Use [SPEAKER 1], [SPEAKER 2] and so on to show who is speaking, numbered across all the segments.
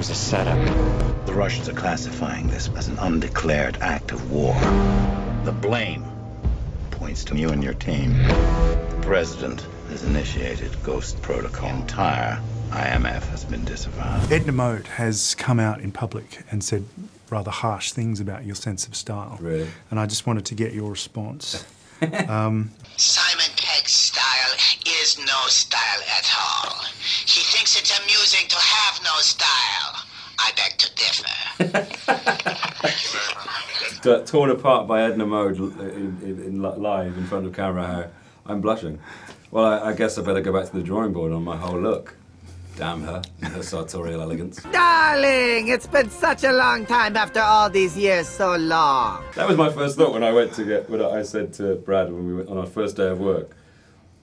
[SPEAKER 1] was a setup.
[SPEAKER 2] The Russians are classifying this as an undeclared act of war. The blame points to you and your team. The president has initiated Ghost Protocol. The entire IMF has been disavowed.
[SPEAKER 3] Edna Mode has come out in public and said rather harsh things about your sense of style.
[SPEAKER 4] Really?
[SPEAKER 3] And I just wanted to get your response.
[SPEAKER 5] Simon Pegg's style is no style at all. He thinks it's amusing to have no style. I beg to differ.
[SPEAKER 4] Torn apart by Edna Mode in live in front of camera. I'm blushing. Well, I guess I better go back to the drawing board on my whole look. Damn her and her sartorial elegance.
[SPEAKER 6] Darling, it's been such a long time after all these years, so long.
[SPEAKER 4] That was my first thought when I said to Brad when we went on our first day of work.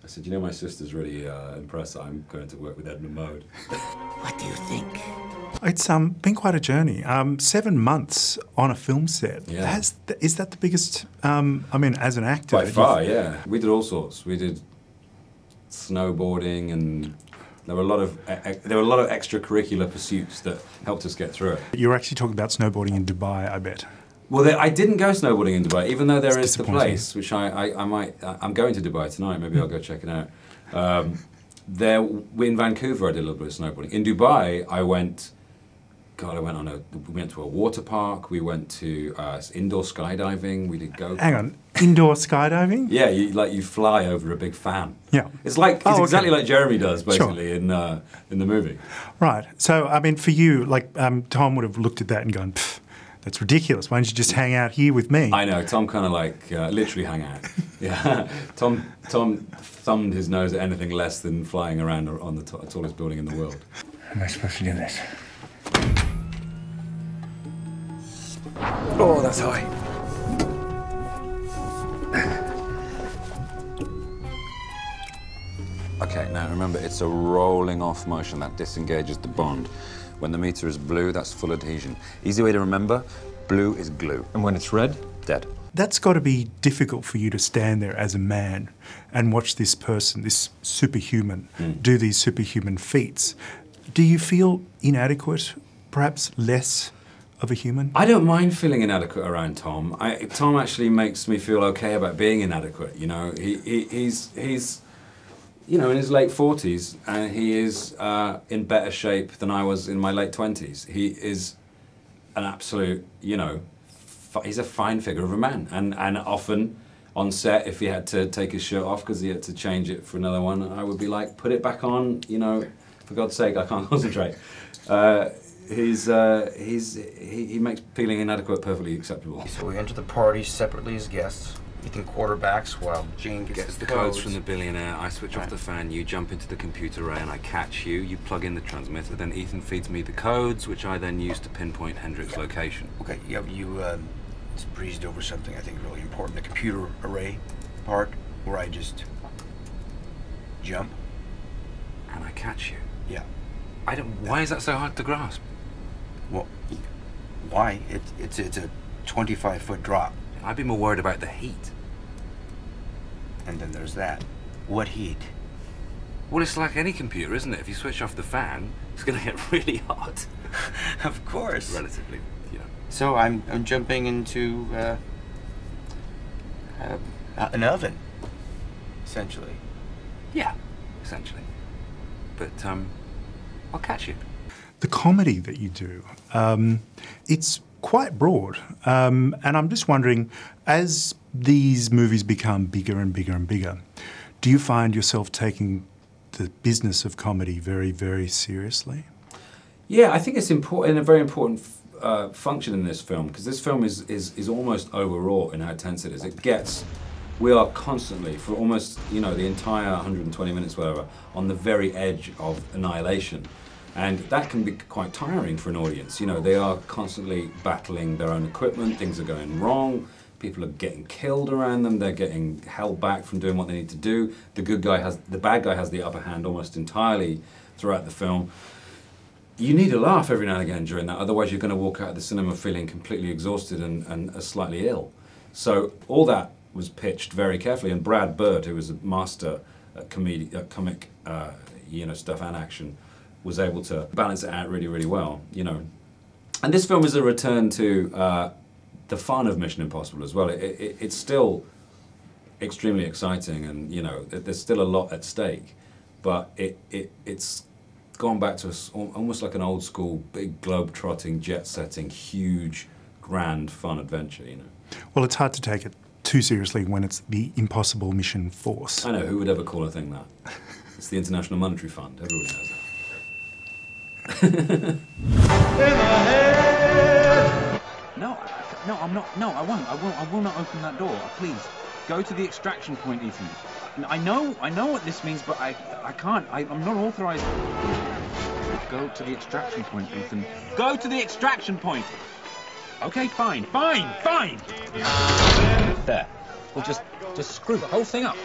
[SPEAKER 4] I said, you know, my sister's really impressed that I'm going to work with Edna Mode.
[SPEAKER 6] What do you think?
[SPEAKER 3] It's been quite a journey. 7 months on a film set.
[SPEAKER 4] Yeah.
[SPEAKER 3] Is that the biggest, I mean, as an actor?
[SPEAKER 4] By far, yeah. We did all sorts. We did snowboarding, and there were a lot of extracurricular pursuits that helped us get through it.
[SPEAKER 3] You were actually talking about snowboarding in Dubai, I bet.
[SPEAKER 4] Well, I didn't go snowboarding in Dubai, even though there is the place, which I'm going to Dubai tonight. Maybe I'll go check it out. In Vancouver, I did a little bit of snowboarding. In Dubai, we went to a water park. We went to indoor skydiving. We did go.
[SPEAKER 3] Hang on, indoor skydiving?
[SPEAKER 4] Yeah, you fly over a big fan.
[SPEAKER 3] Yeah,
[SPEAKER 4] it's exactly like Jeremy does, basically,
[SPEAKER 3] sure.
[SPEAKER 4] in the movie.
[SPEAKER 3] Right. So, I mean, for you, like Tom would have looked at that and gone, "Pfft, that's ridiculous. Why don't you just hang out here with me?"
[SPEAKER 4] I know. Tom kind of like literally hang out. Yeah. Tom thumbed his nose at anything less than flying around on the tallest building in the world.
[SPEAKER 1] How am I supposed to do this?
[SPEAKER 2] Oh, that's high.
[SPEAKER 7] Okay, now remember, it's a rolling off motion that disengages the bond. When the meter is blue, that's full adhesion. Easy way to remember, blue is glue.
[SPEAKER 1] And when it's red?
[SPEAKER 7] Dead.
[SPEAKER 3] That's got to be difficult for you to stand there as a man and watch this person, this superhuman, do these superhuman feats. Do you feel inadequate, perhaps less of a human?
[SPEAKER 4] I don't mind feeling inadequate around Tom. Tom actually makes me feel okay about being inadequate. You know, he's you know, in his late 40s, and he is in better shape than I was in my late 20s. He is an absolute, you know, he's a fine figure of a man. And often on set, if he had to take his shirt off because he had to change it for another one, I would be like, put it back on, you know, for God's sake, I can't concentrate. He makes feeling inadequate perfectly acceptable.
[SPEAKER 8] So we enter the party separately as guests. Ethan quarterbacks while Jane gets
[SPEAKER 7] the codes from the billionaire. I switch off the fan, you jump into the computer array and I catch you. You plug in the transmitter, then Ethan feeds me the codes, which I then use to pinpoint Hendrik's location.
[SPEAKER 8] Okay, you just breezed over something I think really important. The computer array part, where I just jump.
[SPEAKER 7] And I catch you.
[SPEAKER 8] Yeah.
[SPEAKER 7] Why is that so hard to grasp?
[SPEAKER 8] Well, why? It's a 25-foot drop.
[SPEAKER 7] I'd be more worried about the heat.
[SPEAKER 8] And then there's that. What heat?
[SPEAKER 7] Well, it's like any computer, isn't it? If you switch off the fan, it's going to get really hot.
[SPEAKER 8] Of course.
[SPEAKER 7] Relatively, yeah.
[SPEAKER 8] So I'm jumping into an oven, essentially.
[SPEAKER 7] Yeah, essentially. But I'll catch you.
[SPEAKER 3] The comedy that you do, it's quite broad. And I'm just wondering, as these movies become bigger and bigger and bigger, do you find yourself taking the business of comedy very, very seriously?
[SPEAKER 4] Yeah, I think it's important, a very important function in this film, because this film is almost overwrought in how tense it is. We are constantly, for almost, you know, the entire 120 minutes, whatever, on the very edge of annihilation. And that can be quite tiring for an audience. You know, they are constantly battling their own equipment, things are going wrong, people are getting killed around them, they're getting held back from doing what they need to do. The bad guy has the upper hand almost entirely throughout the film. You need a laugh every now and again during that, otherwise you're going to walk out of the cinema feeling completely exhausted and slightly ill. So all that was pitched very carefully, and Brad Bird, who was a master at comic, you know, stuff and action, was able to balance it out really, really well, you know. And this film is a return to the fun of Mission Impossible as well. It's still extremely exciting, and you know, there's still a lot at stake, but it's gone back to almost like an old school, big globe-trotting, jet-setting, huge, grand, fun adventure, you know. Well, it's hard to take it too seriously when it's the Impossible Mission Force. I know, who would ever call a thing that? It's the International Monetary Fund, everyone knows that.
[SPEAKER 1] No, I'm not. No, I won't. I will not open that door. Please, go to the extraction point, Ethan. I know what this means, but I can't. I'm not authorized. Go to the extraction point, Ethan. Go to the extraction point. Okay, fine. There. We'll just screw the whole thing up.